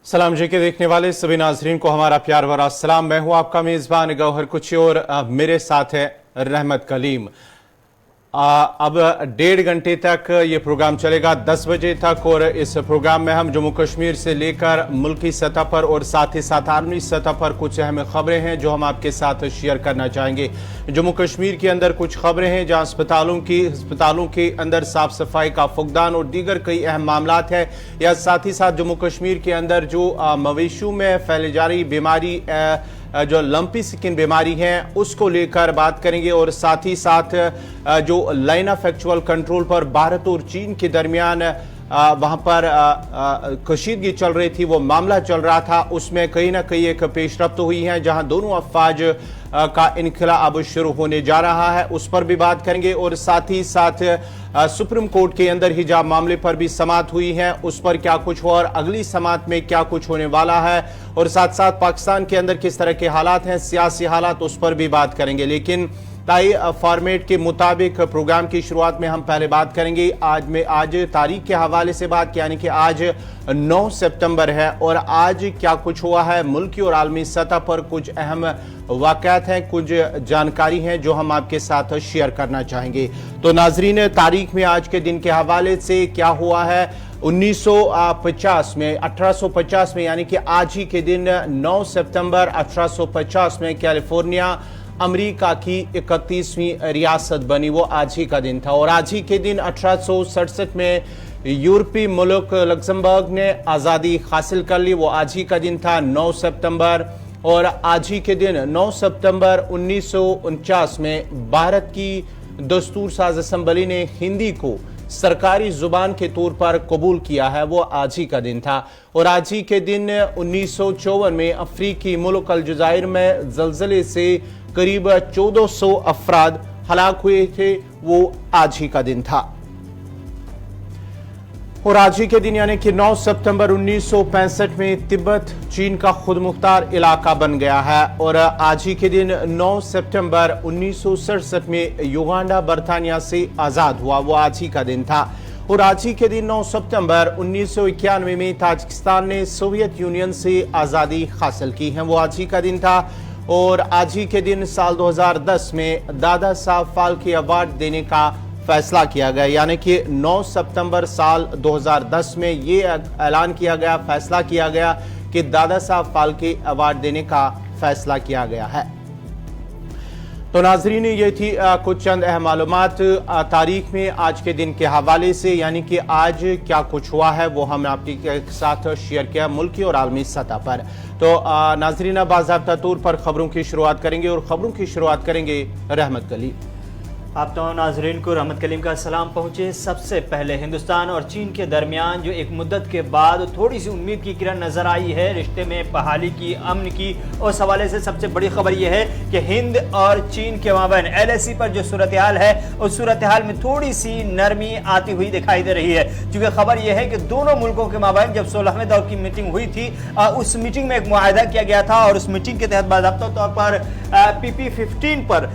सलाम जी के देखने वाले सभी नाजरीन को हमारा प्यार भरा सलाम। मैं हूं आपका मेजबान गौहर कुची और मेरे साथ है रहमत कलीम। अब 1.5 घंटे तक ये प्रोग्राम चलेगा 10 बजे तक और इस प्रोग्राम में हम जम्मू कश्मीर से लेकर मुल्की सतह पर और साथ ही साथ आलमी सतह पर कुछ अहम खबरें हैं जो हम आपके साथ शेयर करना चाहेंगे। जम्मू कश्मीर के अंदर कुछ खबरें हैं जहां अस्पतालों के अंदर साफ सफाई का फुकदान और दीगर कई अहम मामलात है, या साथ ही साथ जम्मू कश्मीर के अंदर जो मवेशियों में फैले जा रही बीमारी जो लंपी स्किन बीमारी है उसको लेकर बात करेंगे और साथ ही साथ जो लाइन ऑफ एक्चुअल कंट्रोल पर भारत और चीन के दरमियान वहां पर कशीदगी चल रही थी, वो मामला चल रहा था, उसमें कहीं ना कहीं एक पेशरफ्त हुई है जहां दोनों अफवाज का इनखला अब शुरू होने जा रहा है, उस पर भी बात करेंगे। और साथ ही साथ सुप्रीम कोर्ट के अंदर हिजाब मामले पर भी समाअत हुई है, उस पर क्या कुछ हुआ और अगली समाअत में क्या कुछ होने वाला है, और साथ साथ पाकिस्तान के अंदर किस तरह के हालात हैं, सियासी हालात, उस पर भी बात करेंगे। लेकिन ताई फॉर्मेट के मुताबिक प्रोग्राम की शुरुआत में हम पहले बात करेंगे आज तारीख के हवाले से बात, यानी कि आज 9 सितंबर है और आज क्या कुछ हुआ है मुल्की और आलमी सतह पर। कुछ अहम वाक़यात हैं, कुछ जानकारी है जो हम आपके साथ शेयर करना चाहेंगे। तो नाजरीन, तारीख में आज के दिन के हवाले से क्या हुआ है 1950 में 1850 में, यानी कि आज ही के दिन 9 सितंबर 1850 में कैलिफोर्निया अमेरिका की 31वीं रियासत बनी, वो आज ही का दिन था। और आज ही के दिन 1867 में यूरोपीय मुल्क लक्समबर्ग ने आज़ादी हासिल कर ली, वो आज ही का दिन था 9 सितंबर। और आज ही के दिन 9 सितंबर 1949 में भारत की दस्तूर साज असम्बली ने हिंदी को सरकारी जुबान के तौर पर कबूल किया है, वो आज ही का दिन था। और आज ही के दिन 1954 में अफ्रीकी मुल्क अलजायर में जलजले से करीब 1400 अफराद हलाक हुए थे, वो आज ही का दिन था। और आज ही के दिन यानी कि 9 सितंबर 1965 में तिब्बत चीन का खुद मुख्तार इलाका बन गया है। और आज ही के दिन 9 सितंबर 1967 में युगांडा बर्तानिया से आज़ाद हुआ, वो आज ही का दिन था। और आज ही के दिन 9 सितंबर 1991 में ताजिकिस्तान ने सोवियत यूनियन से आज़ादी हासिल की है, वो आज ही का दिन था। और आज ही के दिन साल 2010 में दादा साहब फाल्के अवार्ड देने का फैसला किया गया, यानी कि 9 सितंबर साल 2010 में ये ऐलान किया गया, फैसला किया गया कि दादा साहब फाल्के अवार्ड देने का फैसला किया गया है। तो नाजरीन, ये थी कुछ चंद अहम मालूमात तारीख में आज के दिन के हवाले से, यानी कि आज क्या कुछ हुआ है वो हम आपके साथ शेयर किया मुल्की और आलमी सतह पर। तो नाजरीन, बाज़ाब्ता तौर पर खबरों की शुरुआत करेंगे और खबरों की शुरुआत करेंगे रहमत कलीम। आप तमाम नाजरीन को रहमत कलीम का सलाम पहुँचे। सबसे पहले हिंदुस्तान और चीन के दरमियान जो एक मुद्दत के बाद थोड़ी सी उम्मीद की किरण नज़र आई है रिश्ते में बहाली की, अमन की, और इस हवाले से सबसे बड़ी खबर यह है कि हिंद और चीन के माबैन LAC पर जो सूरत हाल है उस सूरत हाल में थोड़ी सी नरमी आती हुई दिखाई दे रही है। चूँकि खबर यह है कि दोनों मुल्कों के माबैन जब 16वें दौर की मीटिंग हुई थी, उस मीटिंग में एक मुआहदा किया गया था और उस मीटिंग के तहत बाज़ाब्ता तौर पर PP-15 पर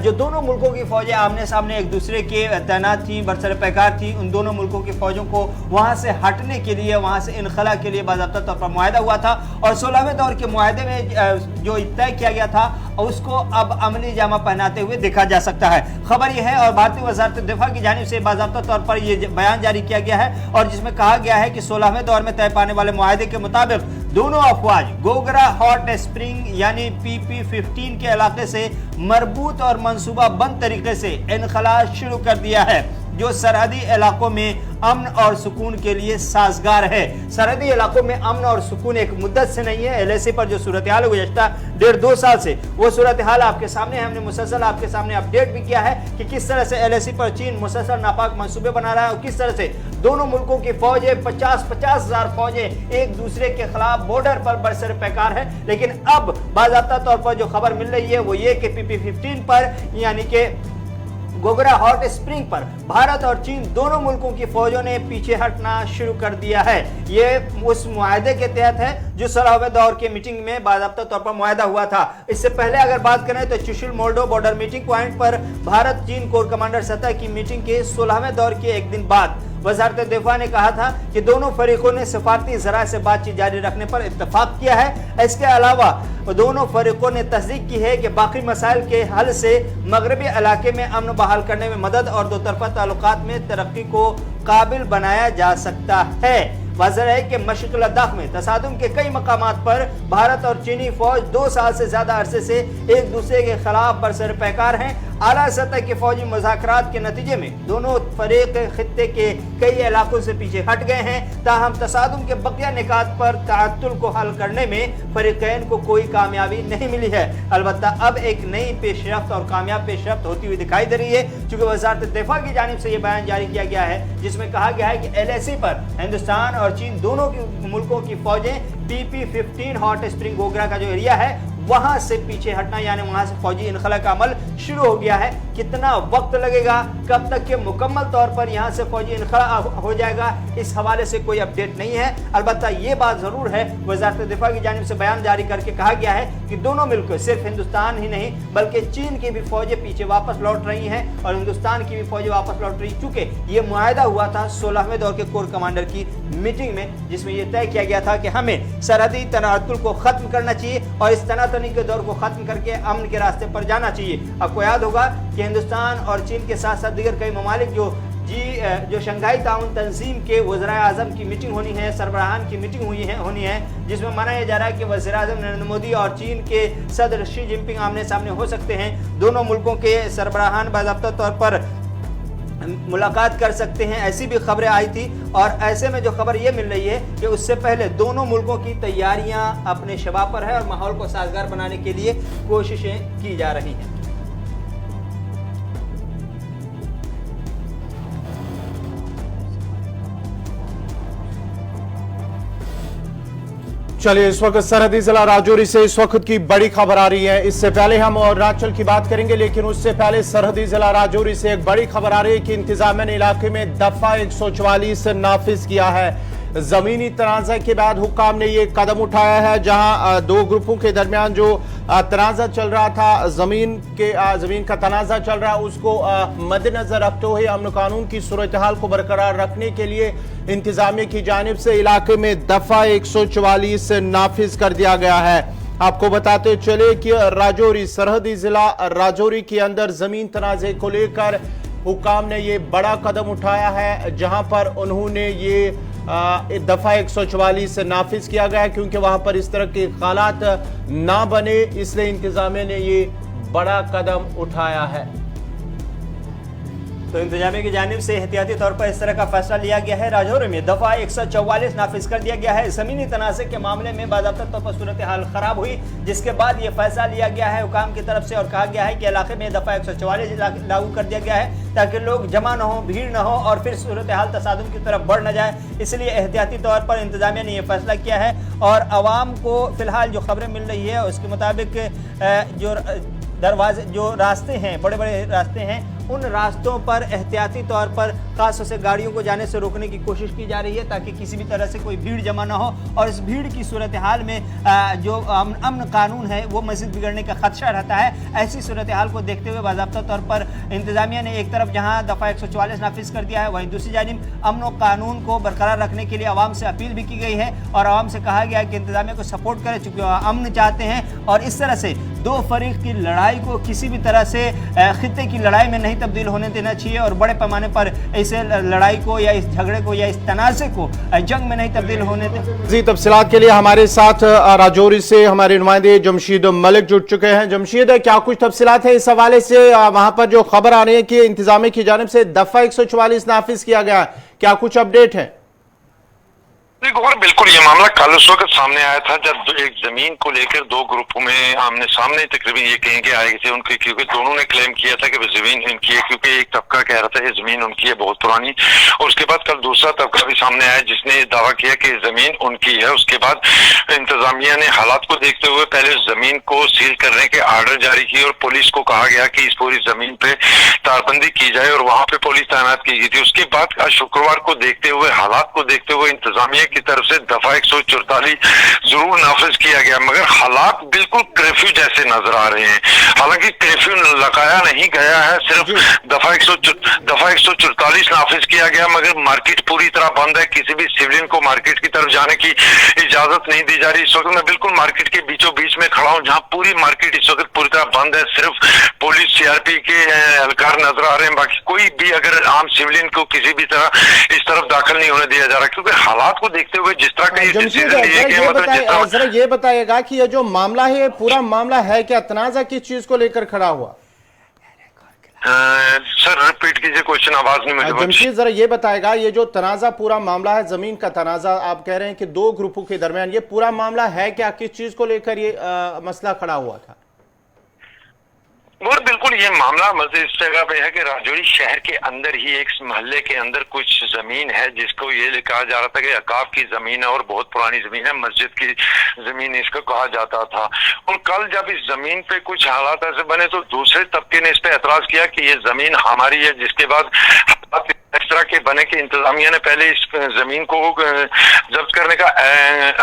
जो दोनों मुल्कों की फौजें आमने सामने एक दूसरे के तैनात थी, बरसर पैकार थी, उन दोनों मुल्कों की फौजों को वहां से हटने के लिए, वहां से इनखला के लिए बाज़ाब्ता तौर पर मुआहदा हुआ था। और 16वें दौर के मुआहदे में जो तय किया गया था उसको अब अमली जामा पहनाते हुए देखा जा सकता है। खबर यह है और भारतीय वज़ारत दिफा की जानिब से बाज़ाब्ता तौर पर यह बयान जारी किया गया है और जिसमें कहा गया है कि 16वें दौर में तय पाने वाले मुआहदे के मुताबिक दोनों अफवाज गोगरा हॉट स्प्रिंग यानी PP-15 के इलाके से मरबूत और मंसूबा बंद तरीके से इनखला शुरू कर दिया है, जो सरहदी इलाकों में अमन और सुकून के लिए साजगार है। सरहदी इलाकों में अमन और सुकून एक मुद्दत से नहीं है। LAC पर जो सूरत हाल है गुज़श्ता 1.5-2 साल से, वो सूरत हाल आपके सामने है। हमने मुसलसल आपके सामने अपडेट भी किया है कि किस तरह से LAC पर चीन मुसलसल नापाक मंसूबे बना रहा है और किस तरह से दोनों मुल्कों की फौजें 50-50 हजार फौजें एक दूसरे के खिलाफ बॉर्डर पर बरसर पैकार है। लेकिन अब बाज़ाब्ता तौर पर जो खबर मिल रही है वो ये कि PP-15 पर यानी कि गोगरा हॉट स्प्रिंग पर भारत और चीन दोनों मुल्कों की फौजों ने पीछे हटना शुरू कर दिया है। ये उस मुआहदे के तहत है जो 16वें दौर के मीटिंग में बाकायदा तौर पर मुआहदा हुआ था। इससे पहले अगर बात करें तो Chushul Moldo border meeting point पर भारत चीन कोर कमांडर सतह की मीटिंग के 16वें दौर के एक दिन बाद वज़ारत दिफा ने कहा था कि दोनों फरीकों ने सफारती ज़राए से बातचीत जारी रखने पर इत्तेफाक किया है। इसके अलावा दोनों फरीकों ने तस्दीक की है कि बाकी मसाइल के हल से मगरबी इलाके में अमन बहाल करने में मदद और दो तरफा ताल्लुकात में तरक्की को काबिल बनाया जा सकता है। वाज़ेह है कि मशरिक़ लद्दाख में तसादुम के कई मकामात पर भारत और चीनी फौज 2 साल से ज्यादा अरसे से एक दूसरे के खिलाफ बरसर पैकार हैं। आला सतह के फौजी मुज़ाकरात के नतीजे में दोनों फरीक खित्ते के कई इलाकों से पीछे हट गए हैं। ताहम तसादुम के बकिया निकात पर ताअत्तुल को हल करने में फरीकैन को कोई कामयाबी नहीं मिली है। अलबत्ता अब एक नई पेशरफ्त और कामयाब पेशरफ्त होती हुई दिखाई दे रही है, चूंकि वज़ारत दिफा की जानिब से यह बयान जारी किया गया है जिसमें कहा गया है कि LAC पर हिंदुस्तान और चीन दोनों मुल्कों की फौजें PP-15 हॉट स्प्रिंग गोगरा का जो एरिया है वहां से पीछे हटना, यानी वहां से फौजी इनखला का अमल शुरू हो गया है। कितना वक्त लगेगा, कब तक के मुकम्मल तौर पर यहां से फौजी इनखला हो जाएगा, इस हवाले से कोई अपडेट नहीं है। अलबत्ता ये बात जरूर है, वज़ारत दिफा की जानिब से बयान जारी करके कहा गया है कि दोनों मिलकर सिर्फ हिंदुस्तान ही नहीं बल्कि चीन की भी फौजें पीछे वापस लौट रही हैं और हिंदुस्तान की भी फौजें वापस लौट रही, चूंकि ये मुआहदा हुआ था 16वें दौर के कोर कमांडर की मीटिंग में, जिसमें यह तय किया गया था कि हमें सरहदी तनातुल को खत्म करना चाहिए और इस तनातनी के दौर को खत्म करके अमन के रास्ते पर जाना चाहिए। आपको याद होगा कि हिंदुस्तान और चीन के साथ साथ दीगर कई ममालिक जो शंघाई ताउन तंजीम के वज़ीर आज़म की मीटिंग होनी है, सरबराहान की मीटिंग होनी है, जिसमें मनाया जा रहा है कि वज़ीर आज़म नरेंद्र मोदी और चीन के सदर शी जिनपिंग आमने सामने हो सकते हैं। दोनों मुल्कों के सरबराहान बाज़ाब्ता तौर पर मुलाकात कर सकते हैं, ऐसी भी खबरें आई थी। और ऐसे में जो खबर ये मिल रही है कि उससे पहले दोनों मुल्कों की तैयारियां अपने शबाब पर है और माहौल को साजगार बनाने के लिए कोशिशें की जा रही हैं। चलिए, इस वक्त सरहदी जिला राजौरी से इस वक्त की बड़ी खबर आ रही है। इससे पहले हम अरुणाचल की बात करेंगे, लेकिन उससे पहले सरहदी जिला राजौरी से एक बड़ी खबर आ रही है कि इंतजामिया ने इलाके में दफा 144 नाफिज किया है। जमीनी तनाज़ा के बाद हुक्काम ने यह कदम उठाया है, जहां दो ग्रुपों के दरमियान जो तनाज़ा चल रहा था, जमीन का तनाज़ा चल रहा है, उसको मद्देनजर रखते हुए अमन कानून की सूरत हाल को बरकरार रखने के लिए इंतजामिया की जानिब से इलाके में दफा 144 नाफिज कर दिया गया है। आपको बताते चले कि राजौरी सरहदी जिला राजौरी के अंदर जमीन तनाज़े को लेकर हुक्काम ने ये बड़ा कदम उठाया है, जहां पर उन्होंने ये दफा 144 नाफिज किया गया है, क्योंकि वहां पर इस तरह के हालात ना बने, इसलिए इंतजामिया ने ये बड़ा कदम उठाया है। तो इंतजामिया की जानिब से एहतियाती तौर पर इस तरह का फैसला लिया गया है। राजौरी में दफा 144 नाफिज कर दिया गया है। जमीनी तनाज़े के मामले में बाज़ाब्ता तौर पर सूरत हाल खराब हुई, जिसके बाद यह फैसला लिया गया है हुकाम की तरफ से और कहा गया है कि इलाके में दफा 144 लागू कर दिया गया है ताकि लोग जमा न हो, भीड़ न हो और फिर सूरत हाल तसादुम की तरफ बढ़ न जाए। इसलिए एहतियाती तौर पर इंतजामिया ने यह फैसला किया है और आवाम को फिलहाल जो खबरें मिल रही है उसके मुताबिक जो रास्ते हैं, बड़े बड़े रास्ते हैं, उन रास्तों पर एहतियाती तौर पर खास तौर से गाड़ियों को जाने से रोकने की कोशिश की जा रही है ताकि किसी भी तरह से कोई भीड़ जमा ना हो और इस भीड़ की सूरत हाल में जो अमन कानून है वो मज़ीद बिगड़ने का खदशा रहता है। ऐसी सूरत हाल को देखते हुए बाज़ाब्ता तौर पर इंतजामिया ने एक तरफ जहां दफ़ा 144 नाफिज कर दिया है, वहीं दूसरी जानिब अमन व कानून को बरकरार रखने के लिए आवाम से अपील भी की गई है और आवाम से कहा गया है कि इंतजामिया को सपोर्ट करें, चूँकि अमन चाहते हैं और इस तरह से दो फरीक की लड़ाई को किसी भी तरह से खित्ते की लड़ाई में नहीं तब्दील होने देना चाहिए और बड़े पैमाने पर ऐसे लड़ाई को या इस झगड़े को या इस तनाज़े को जंग में नहीं तब्दील होने देना। जी, तफसीलात के लिए हमारे साथ राजौरी से हमारे नुमाइंदे जमशीद मलिक जुड़ चुके हैं। जमशीद, क्या कुछ तफसीलात है इस हवाले से? वहां पर जो खबर आ रही है कि इंतजामिया की जानिब से दफा 144 नाफिज किया गया, क्या कुछ अपडेट है? बिल्कुल, ये मामला कल उस वक्त सामने आया था जब एक जमीन को लेकर दो ग्रुपों में आमने सामने तकरीबन ये कहेंगे आए थे उनके, क्योंकि दोनों ने क्लेम किया था कि वो जमीन इनकी है, क्योंकि एक तबका कह रहा था ये जमीन उनकी है बहुत पुरानी, और उसके बाद कल दूसरा तबका भी सामने आया जिसने दावा किया कि जमीन उनकी है। उसके बाद इंतजामिया ने हालात को देखते हुए पहले जमीन को सील करने के आर्डर जारी किए और पुलिस को कहा गया कि इस पूरी जमीन पे तारबंदी की जाए और वहां पे पुलिस तैनात की गई थी। उसके बाद शुक्रवार को देखते हुए, हालात को देखते हुए इंतजामिया की तरफ से दफा 144 जरूर नाफिज किया गया, मगर हालात बिल्कुल कर्फ्यू जैसे नजर आ रहे हैं। हालांकि कर्फ्यू लगाया नहीं गया है, सिर्फ दफा 144 नाफिज किया गया, मगर मार्केट पूरी तरह बंद है। किसी भी सिविलियन को मार्केट की तरफ जाने की इजाजत नहीं दी जा रही। इस वक्त मैं बिल्कुल मार्केट के बीचों बीच में खड़ा हूँ, जहाँ पूरी मार्केट इस वक्त पूरी तरह बंद है। सिर्फ पुलिस सीआरपी के एहलकार नजर आ रहे हैं, बाकी कोई भी अगर आम सिविलियन को किसी भी तरह इस तरफ दाखिल नहीं होने दिया जा रहा, क्योंकि हालात को देखते हुए जिस तरह का ये डिसीजन लिए गए, मतलब जिस तरह। जरा ये बताइएगा कि ये जो मामला है, ये पूरा मामला है क्या, तनाजा किस चीज को लेकर खड़ा हुआ? सर रिपीट कीजिए क्वेश्चन, आवाज नहीं मिली। जमशीद जरा ये बताएगा, ये जो तनाजा पूरा मामला है, जमीन का तनाजा, आप कह रहे हैं कि दो ग्रुपों के दरमियान, ये पूरा मामला है क्या, किस चीज को लेकर ये मसला खड़ा हुआ था? और बिल्कुल ये मामला मतलब इस जगह पे है कि राजौरी शहर के अंदर ही एक मोहल्ले के अंदर कुछ जमीन है, जिसको ये कहा जा रहा था कि अकाफ की जमीन है और बहुत पुरानी जमीन है, मस्जिद की जमीन इसको कहा जाता था। और कल जब इस जमीन पे कुछ हालात ऐसे बने तो दूसरे तबके ने इस पे एतराज किया कि ये जमीन हमारी है, जिसके बाद इस तरह के बने कि इंतजामिया ने पहले इस जमीन को जब्त करने का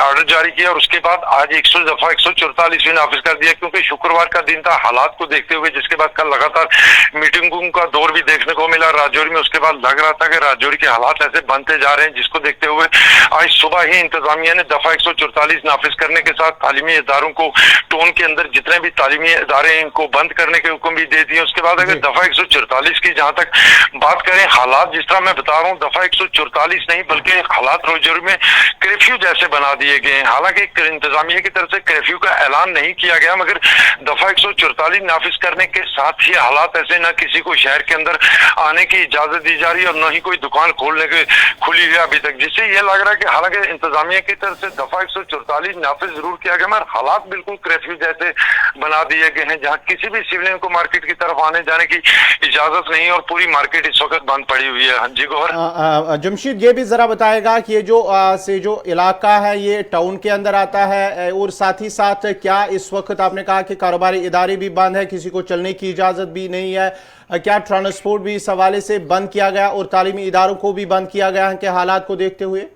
ऑर्डर जारी किया और उसके बाद आज 144 भी नाफिज कर दिया, क्योंकि शुक्रवार का दिन था। हालात को देखते हुए जिसके बाद कल लगातार मीटिंगों का दौर भी देखने को मिला राजौरी में, उसके बाद लग रहा था कि राजौरी के हालात ऐसे बनते जा रहे हैं, जिसको देखते हुए आज सुबह ही इंतजामिया ने दफा 144 नाफिज करने के साथ तालीमी इदारों को टोन के अंदर जितने भी तालीमी इदारे इनको बंद करने के हुक्म भी दे दिए। उसके बाद अगर दफा 144 की जहां तक बात करें, हालात जिस तरह मैं बता रहा हूँ, दफा 144 नहीं बल्कि हालात राजौरी में कर्फ्यू जैसे बना दिए गए हैं। हालांकि इंतजामिया की तरफ से कर्फ्यू का ऐलान नहीं किया गया, मगर दफा 144 नाफिज करने के साथ ही हालात ऐसे, न किसी को शहर के अंदर आने की इजाजत दी जा रही है और न ही कोई दुकान खोलने की खुली है अभी तक, जिससे यह लग रहा है कि हालांकि इंतजामिया की तरफ से दफा 144 नाफिज जरूर किया गया, मगर हालात बिल्कुल कर्फ्यू जैसे बना दिए गए हैं, जहाँ किसी भी सिविलियन को मार्केट की तरफ आने जाने की इजाजत नहीं और पूरी मार्केट इस वक्त बंद पड़ी हुई है। हाँ जी गौहर। जमशीद ये भी जरा बताएगा कि ये जो इलाका है ये टाउन के अंदर आता है, और साथ ही साथ क्या इस वक्त आपने कहा कि कारोबारी इदारे भी बंद है, किसी को चलने की इजाजत भी नहीं है, क्या ट्रांसपोर्ट भी इस हवाले से बंद किया गया और तालीमी इदारों को भी बंद किया गया है कि हालात को देखते हुए?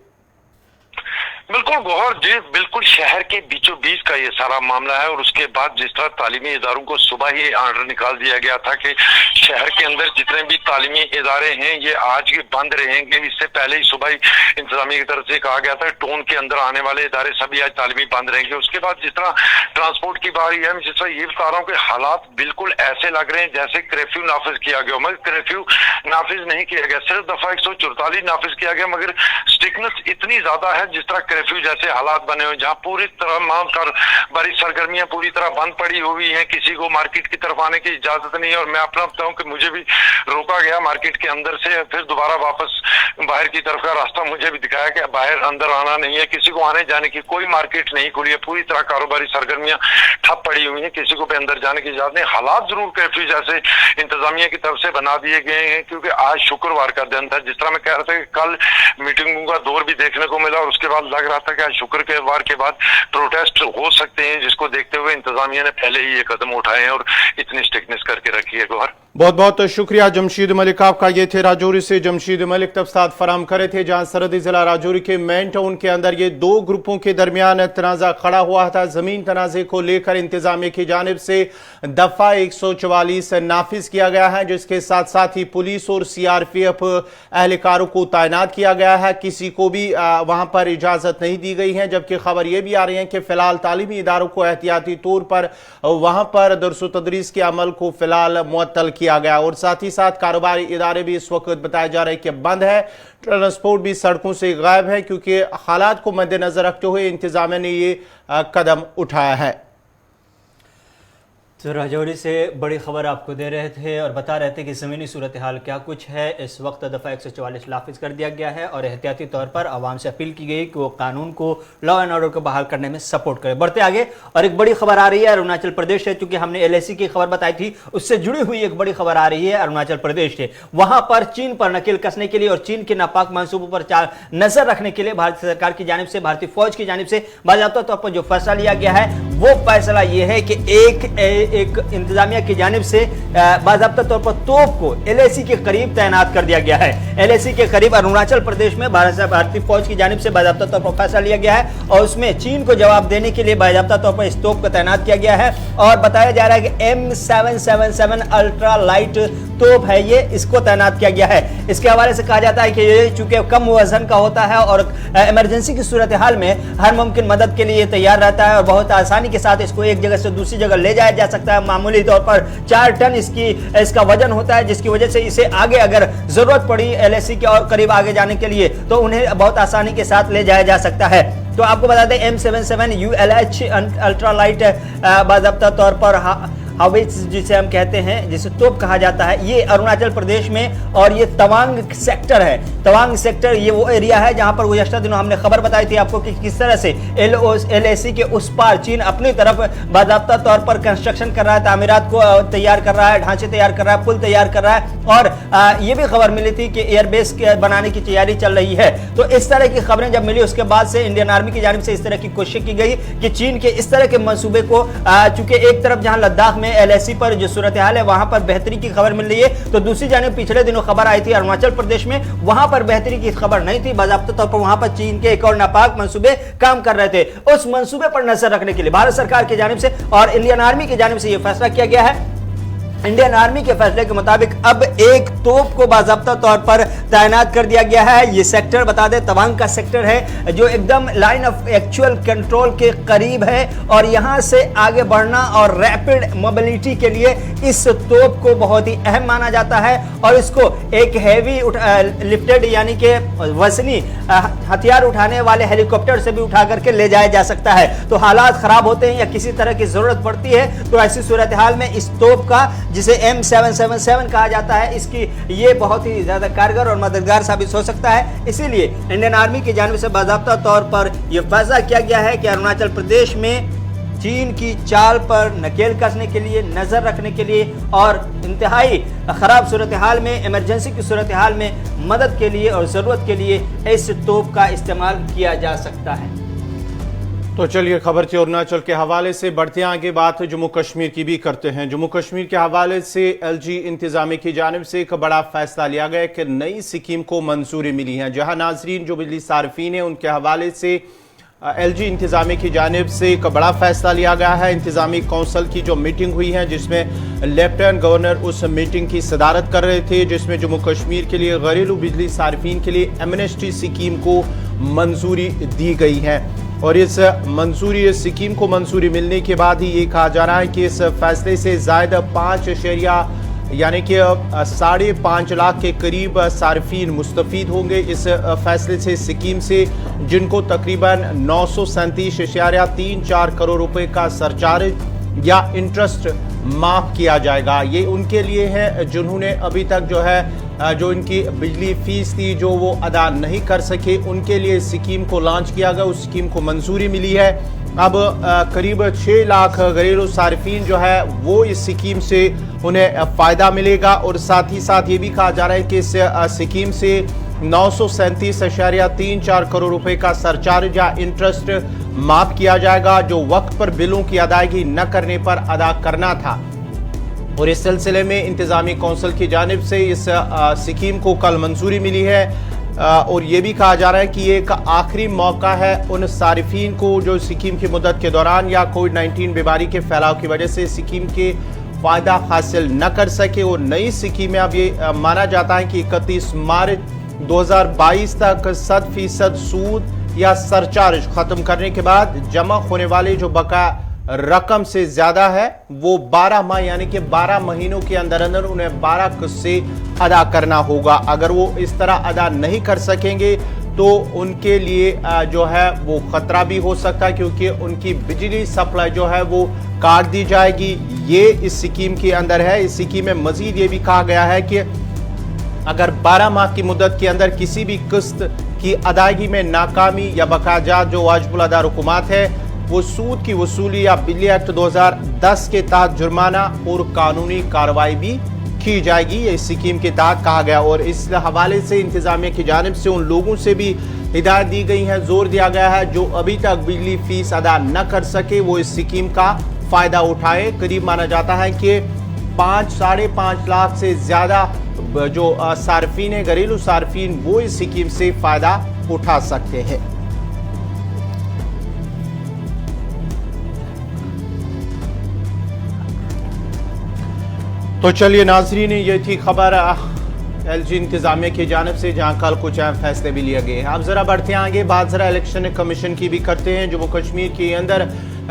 बिल्कुल गौहर जी, बिल्कुल शहर के बीचों बीच का ये सारा मामला है। और उसके बाद जिस तरह तालीमी इदारों को सुबह ही ऑर्डर निकाल दिया गया था कि शहर के अंदर जितने भी तालीमी इदारे हैं ये आज भी बंद रहेंगे, इससे पहले ही सुबह ही इंतजामिया की तरफ से कहा गया था टोन के अंदर आने वाले इदारे सभी आज तालीमी बंद रहेंगे। उसके बाद जिस तरह ट्रांसपोर्ट की बारी है, जिस तरह ये बता रहा हूँ कि हालात बिल्कुल ऐसे लग रहे हैं जैसे कर्फ्यू नाफिज किया गया, मगर कर्फ्यू नाफिज नहीं किया गया, सिर्फ दफा 144 नाफिज किया गया, मगर स्ट्रिक्टनेस इतनी ज्यादा है जिस तरह कर्फ्यू जैसे हालात बने हुए, जहाँ पूरी तरह कारोबारी सरगर्मियां पूरी तरह बंद पड़ी हुई हैं, किसी को मार्केट की तरफ आने की इजाजत नहीं है। और मैं अपना बताऊं कि मुझे भी रोका गया मार्केट के अंदर से, फिर दोबारा वापस बाहर की तरफ का रास्ता मुझे भी दिखाया कि बाहर अंदर आना नहीं है, किसी को आने जाने की कोई मार्केट नहीं खुली है, पूरी तरह कारोबारी सरगर्मियां ठप पड़ी हुई है, किसी को भी अंदर जाने की इजाजत नहीं। हालात जरूर कर्फ्यू जैसे इंतजामिया की तरफ से बना दिए गए हैं, क्योंकि आज शुक्रवार का दिन था। जिस तरह मैं कह रहा था कि कल मीटिंगों का दौर भी देखने को मिला और उसके बाद लग रहा था कि आज शुक्र के वार के बाद प्रोटेस्ट हो सकते हैं, जिसको देखते हुए इंतजामिया ने पहले ही ये कदम उठाए हैं और इतनी स्ट्रिक्टनेस करके रखी है। गौहर बहुत बहुत शुक्रिया जमशीद मलिक आपका। ये थे राजौरी से जमशीद मलिक तफसात फराम करे थे, जहां सरहदी जिला राजौरी के मेन टाउन के अंदर ये दो ग्रुपों के दरमियान तनाजा खड़ा हुआ था। जमीन तनाजे को लेकर इंतजामिया की जानिब से दफा 144 नाफिज किया गया है, जिसके साथ साथ ही पुलिस और सीआरपीएफ एहलकारों को तैनात किया गया है, किसी को भी वहां पर इजाजत नहीं दी गई है। जबकि खबर यह भी आ रही है कि फिलहाल तालीमी इदारों को एहतियाती तौर पर वहां पर दरस तदरीस के अमल को फिलहाल मुअत्तल किया गया और साथ ही साथ कारोबारी इदारे भी इस वक्त बताया जा रहा है कि बंद है। ट्रांसपोर्ट भी सड़कों से गायब है, क्योंकि हालात को मद्देनजर रखते हुए इंतजामिया ने ये कदम उठाया है। तो राजौरी से बड़ी खबर आपको दे रहे थे और बता रहे थे कि ज़मीनी सूरत हाल क्या कुछ है। इस वक्त दफ़ा 144 नाफिज कर दिया गया है और एहतियाती तौर पर आवाम से अपील की गई कि वो कानून को, लॉ एंड ऑर्डर को बहाल करने में सपोर्ट करें। बढ़ते आगे और एक बड़ी खबर आ रही है अरुणाचल प्रदेश से, चूंकि हमने LAC की खबर बताई थी उससे जुड़ी हुई एक बड़ी खबर आ रही है अरुणाचल प्रदेश से। वहां पर चीन पर नकेल कसने के लिए और चीन के नापाक मंसूबों पर नजर रखने के लिए भारतीय सरकार की जानिब से, भारतीय फौज की जानिब से बाज़ाब्ता तौर पर जो फैसला लिया गया है वो फैसला ये है कि एक इंतजामिया की जानिब से बाज़ाब्ता तौर पर तोप को LAC के करीब तैनात कर दिया गया है। LAC के करीब अरुणाचल प्रदेश में भारतीय फौज की जानिब से बाज़ाब्ता तौर पर फैसला लिया गया है और उसमें चीन को जवाब देने के लिए बाज़ाब्ता तौर पर इस तोप को तैनात किया गया है। और बताया जा रहा है कि M777 अल्ट्रा लाइट तोप है ये, इसको तैनात किया गया है। इसके हवाले से कहा जाता है कि ये चूंकि कम वजन का होता है और इमरजेंसी की सूरत हाल में हर मुमकिन मदद के लिए तैयार रहता है और बहुत आसानी के साथ इसको एक जगह से दूसरी जगह ले जाया जा सकता है। मामूली तौर पर 4 टन इसका वजन होता है, जिसकी वजह से इसे आगे अगर जरूरत पड़ी LAC के और करीब आगे जाने के लिए तो उन्हें बहुत आसानी के साथ ले जाया जा सकता है। तो आपको बता दें M77 ULH अल्ट्रा लाइट बाज़ाब्ता तौर पर हाविट्ज जिसे हम कहते हैं, जिसे तोप कहा जाता है, ये अरुणाचल प्रदेश में और ये तवांग सेक्टर है। तवांग सेक्टर ये वो एरिया है जहां पर गुज़श्ता दिनों हमने खबर बताई थी आपको कि किस तरह से LAC के उस पार चीन अपनी तरफ बाज़ाब्ता तौर पर कंस्ट्रक्शन कर रहा है, तामीरात को तैयार कर रहा है, ढांचे तैयार कर रहा है, पुल तैयार कर रहा है। और ये भी खबर मिली थी कि एयरबेस बनाने की तैयारी चल रही है। तो इस तरह की खबरें जब मिली उसके बाद से इंडियन आर्मी की जानिब से इस तरह की कोशिश की गई कि चीन के इस तरह के मंसूबे को, चूंकि एक तरफ जहां लद्दाख में LAC पर जो सूरत हाल है वहां पर बेहतरी की खबर मिल रही है, तो दूसरी जानिब पिछले दिनों खबर आई थी अरुणाचल प्रदेश में, वहां पर बेहतरी की खबर नहीं थी। बाज़ाब्ता तौर पर वहां पर चीन के एक और नापाक मंसूबे काम कर रहे थे। उस मंसूबे पर नजर रखने के लिए भारत सरकार की जानिब से और इंडियन आर्मी की जानिब से यह फैसला किया गया है। इंडियन आर्मी के फैसले के मुताबिक अब एक तोप को बाज़ाब्ता तौर पर तैनात कर दिया गया है। ये सेक्टर बता दें तवांग का सेक्टर है जो एकदम लाइन ऑफ एक्चुअल कंट्रोल के करीब है और यहां से आगे बढ़ना और रैपिड मोबिलिटी के लिए इस तोप को बहुत ही अहम माना जाता है और इसको एक हैवी लिफ्टेड यानी कि वजनी हथियार उठाने वाले हेलीकॉप्टर से भी उठा करके ले जाया जा सकता है। तो हालात खराब होते हैं या किसी तरह की जरूरत पड़ती है तो ऐसी सूरत हाल में इस तोप का, जिसे M777 कहा जाता है, इसकी ये बहुत ही ज्यादा कारगर और मददगार साबित हो सकता है। इसीलिए इंडियन आर्मी की जानिब से बाज़ाब्ता तौर पर यह फैसला किया गया है कि अरुणाचल प्रदेश में चीन की चाल पर नकेल कसने के लिए, नजर रखने के लिए और इंतहाई खराब सूरत हाल में, इमरजेंसी की सूरत हाल में मदद के लिए और जरूरत के लिए इस तोप का इस्तेमाल किया जा सकता है। तो चलिए खबर थी अरुणाचल के हवाले से, बढ़ते आगे बात जम्मू कश्मीर की भी करते हैं। जम्मू कश्मीर के हवाले से LG इंतजामिया की जानिब से एक बड़ा फैसला लिया गया कि नई स्कीम को मंजूरी मिली है। जहां नाजरीन जो बिजली सार्फिन है उनके हवाले से LG इंतजामिया की जानिब से एक बड़ा फैसला लिया गया है। इंतजामी कौंसिल की जो मीटिंग हुई है जिसमें लेफ्टिनेंट गवर्नर उस मीटिंग की सदारत कर रहे थे, जिसमें जम्मू कश्मीर के लिए घरेलू बिजली सार्फिन के लिए एमनेस्टी स्कीम को मंजूरी दी गई है। और इस स्कीम को मंजूरी मिलने के बाद ही ये कहा जा रहा है कि इस फैसले से ज़ायद 5 यानी कि 5.5 लाख के करीब सार्फिन मुस्तफ़ीद होंगे इस फैसले से, स्कीम से, जिनको तकरीबन 937.34 करोड़ रुपए का सरचार्ज या इंटरेस्ट माफ किया जाएगा। ये उनके लिए है जिन्होंने अभी तक जो इनकी बिजली फीस थी जो वो अदा नहीं कर सके, उनके लिए स्कीम को लॉन्च किया गया, उस स्कीम को मंजूरी मिली है। अब करीब 6 लाख घरेलू सार्फिन जो है वो इस स्कीम से उन्हें फ़ायदा मिलेगा और साथ ही साथ ये भी कहा जा रहा है कि इस स्कीम से 937.34 करोड़ रुपए का सरचार्ज या इंटरेस्ट माफ किया जाएगा जो वक्त पर बिलों की अदायगी न करने पर अदा करना था। और इस सिलसिले में इंतजामी कौंसिल की जानिब से इस स्कीम को कल मंजूरी मिली है और ये भी कहा जा रहा है कि ये एक आखिरी मौका है उन सारिफिन को जो स्कीम की मुद्दत के दौरान या कोविड-19 बीमारी के फैलाव की वजह से स्कीम के फ़ायदा हासिल न कर सके। और नई स्कीम में अब ये माना जाता है कि 31 मार्च 2022 तक 100% सूद या सरचार्ज ख़त्म करने के बाद जमा होने वाले जो बकाया रकम से ज़्यादा है वो 12 माह यानी कि 12 महीनों के अंदर अंदर उन्हें 12 किस्से अदा करना होगा। अगर वो इस तरह अदा नहीं कर सकेंगे तो उनके लिए जो है वो खतरा भी हो सकता है क्योंकि उनकी बिजली सप्लाई जो है वो काट दी जाएगी। ये इस स्कीम के अंदर है। इस स्कीम में मजीद ये भी कहा गया है कि अगर 12 माह की मुद्दत के अंदर किसी भी किस्त की अदायगी में नाकामी या बकायाजात जो वाजिबुल अदा रकूमात है वो सूद की वसूली या बिजली एक्ट 2010 के तहत जुर्माना और कानूनी कार्रवाई भी की जाएगी। ये स्कीम के तहत कहा गया। और इस हवाले से इंतजामिया की जानिब से उन लोगों से भी हिदायत दी गई है, जोर दिया गया है जो अभी तक बिजली फीस अदा न कर सके वो इस स्कीम का फायदा उठाए। करीब माना जाता है कि 5-5.5 लाख से ज्यादा जो सार्फिन है, घरेलू सार्फिन, वो इस स्कीम से फायदा उठा सकते हैं। तो चलिए नाजरीन, ये थी खबर LG इंतजामिया की जानिब से, जहां कल कुछ अहम फैसले भी लिए गए हैं। अब जरा बढ़ते हैं आगे, बात जरा इलेक्शन कमीशन की भी करते हैं। जम्मू कश्मीर के अंदर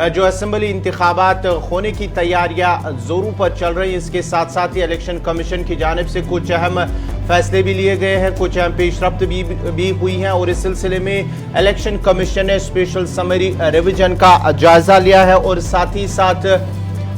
जो असेंबली इंतखाबात होने की तैयारियां जोरों पर चल रही है, इसके साथ साथ ही इलेक्शन कमीशन की जानिब से कुछ अहम फैसले भी लिए गए हैं, कुछ अहम पेशरफ्त भी हुई हैं। और इस सिलसिले में इलेक्शन कमीशन ने स्पेशल समरी रिवीजन का जायजा लिया है और साथ ही साथ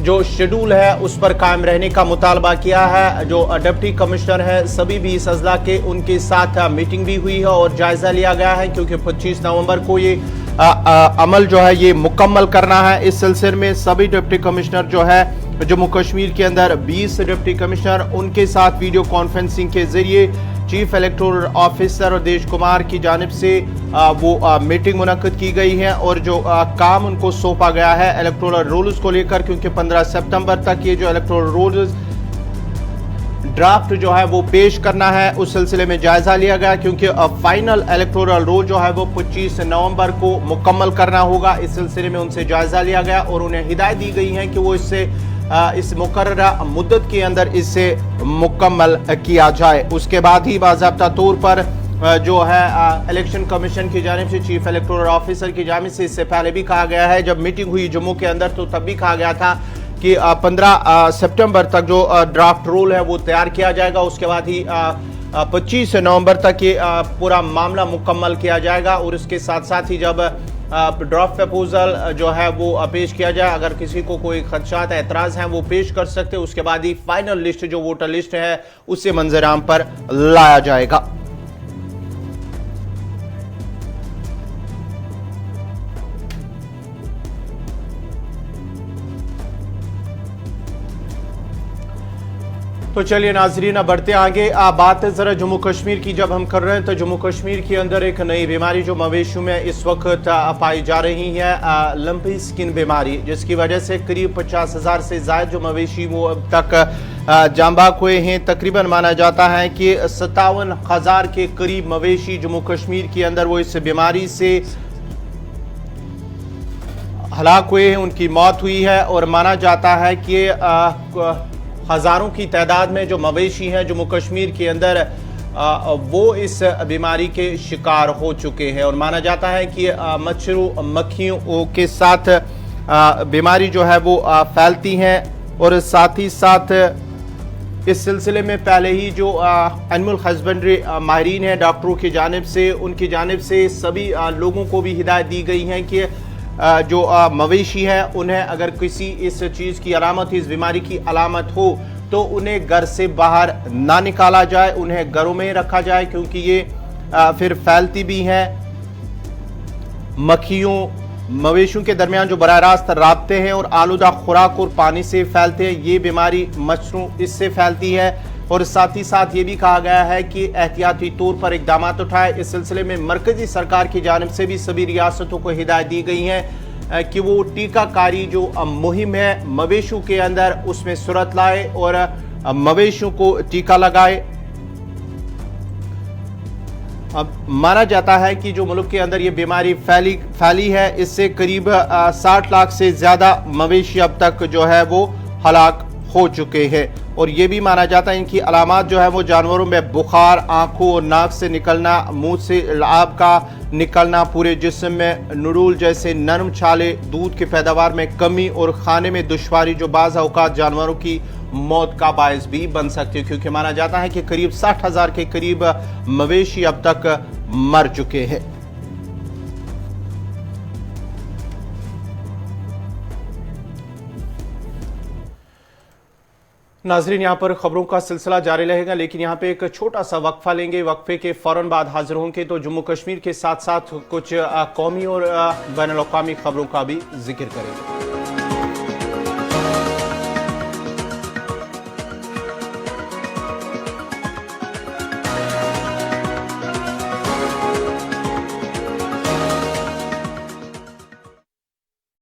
जो शेड्यूल है उस पर कायम रहने का मुतालबा किया है। जो डिप्टी कमिश्नर है सभी भी इस अजला के, उनके साथ मीटिंग भी हुई है और जायजा लिया गया है, क्योंकि 25 नवंबर को ये अमल जो है ये मुकम्मल करना है। इस सिलसिले में सभी डिप्टी कमिश्नर जो है जम्मू कश्मीर के अंदर 20 डिप्टी कमिश्नर, उनके साथ वीडियो कॉन्फ्रेंसिंग के जरिए चीफ इलेक्टोरल ऑफिसर देश कुमार की जानिब से वो मीटिंग मुनक्किद की गई है और जो काम उनको सौंपा गया है इलेक्टोरल रूल्स को लेकर, क्योंकि 15 सितंबर तक ये जो इलेक्टोरल रूल्स ड्राफ्ट जो है वो पेश करना है। उस सिलसिले में जायजा लिया गया, क्योंकि फाइनल इलेक्टोरल रोल जो है वो 25 नवंबर को मुकम्मल करना होगा। इस सिलसिले में उनसे जायजा लिया गया और उन्हें हिदायत दी गई है कि वो इस मुकर्ररा मुद्दत के अंदर इसे मुकम्मल किया जाए। उसके बाद ही बाज़ाब्ता तौर पर जो है इलेक्शन कमीशन की जानिब से चीफ इलेक्टोरल ऑफिसर की जानिब से, इससे पहले भी कहा गया है, जब मीटिंग हुई जम्मू के अंदर तो तब भी कहा गया था कि 15 सितंबर तक जो ड्राफ्ट रूल है वो तैयार किया जाएगा। उसके बाद ही 25 नवंबर तक ये पूरा मामला मुकम्मल किया जाएगा। और इसके साथ साथ ही जब ड्राफ्ट प्रपोजल जो है वो पेश किया जाए, अगर किसी को कोई खदशात एतराज हैं वो पेश कर सकते हैं। उसके बाद ही फाइनल लिस्ट जो वोटर लिस्ट है उसे मंजर-ए-आम पर लाया जाएगा। तो चलिए नाजरीन, अब बढ़ते आगे। बात जरा जम्मू कश्मीर की जब हम कर रहे हैं, तो जम्मू कश्मीर के अंदर एक नई बीमारी जो मवेशियों में इस वक्त पाई जा रही है, लंपी स्किन बीमारी, जिसकी वजह से करीब 50,000 से ज्यादा जो मवेशी वो अब तक जांबाक हुए हैं। तकरीबन माना जाता है कि 57,000 के करीब मवेशी जम्मू कश्मीर के अंदर वो इस बीमारी से हलाक हुए हैं, उनकी मौत हुई है। और माना जाता है कि हजारों की तादाद में जो मवेशी हैं जम्मू कश्मीर के अंदर वो इस बीमारी के शिकार हो चुके हैं। और माना जाता है कि मच्छरों मक्खियों के साथ बीमारी जो है वो फैलती हैं। और साथ ही साथ इस सिलसिले में पहले ही जो एनिमल हस्बेंड्री माहिरीन हैं डॉक्टरों की जानिब से, उनकी जानिब से सभी लोगों को भी हिदायत दी गई है कि जो मवेशी है उन्हें अगर किसी इस चीज़ की अलामत, इस बीमारी की अलामत हो, तो उन्हें घर से बाहर ना निकाला जाए, उन्हें घरों में रखा जाए, क्योंकि ये फिर फैलती भी हैं। मक्खियों मवेशियों के दरमियान जो बराह रास्त राब्ते हैं और आलूदा खुराक और पानी से फैलते हैं, ये बीमारी मच्छरों इससे फैलती है। और साथ ही साथ ये भी कहा गया है कि एहतियाती तौर पर इकदाम उठाए। इस सिलसिले में मरकजी सरकार की जानिब से भी सभी रियासतों को हिदायत दी गई है कि वो टीकाकारी जो मुहिम है मवेशियों के अंदर उसमें सूरत लाए और मवेशियों को टीका लगाए। अब माना जाता है कि जो मुल्क के अंदर ये बीमारी फैली है, इससे करीब 60 लाख से ज्यादा मवेशी अब तक जो है वो हलाक हो चुके हैं। और ये भी माना जाता है इनकी अलामात जो है वो जानवरों में बुखार, आंखों और नाक से निकलना, मुंह से लाब का निकलना, पूरे जिस्म में नुडूल जैसे नरम छाले, दूध की पैदावार में कमी और खाने में दुश्वारी, जो बाज़ औक़ात जानवरों की मौत का बायस भी बन सकती है, क्योंकि माना जाता है कि करीब 60,000 के करीब मवेशी अब तक मर चुके हैं। नाजरीन, यहाँ पर खबरों का सिलसिला जारी रहेगा, लेकिन यहाँ पे एक छोटा सा वक्फा लेंगे। वक्फे के फौरन बाद हाजिर होंगे तो जम्मू कश्मीर के साथ साथ कुछ कौमी और बैनुल अक़वामी खबरों का भी जिक्र करेंगे।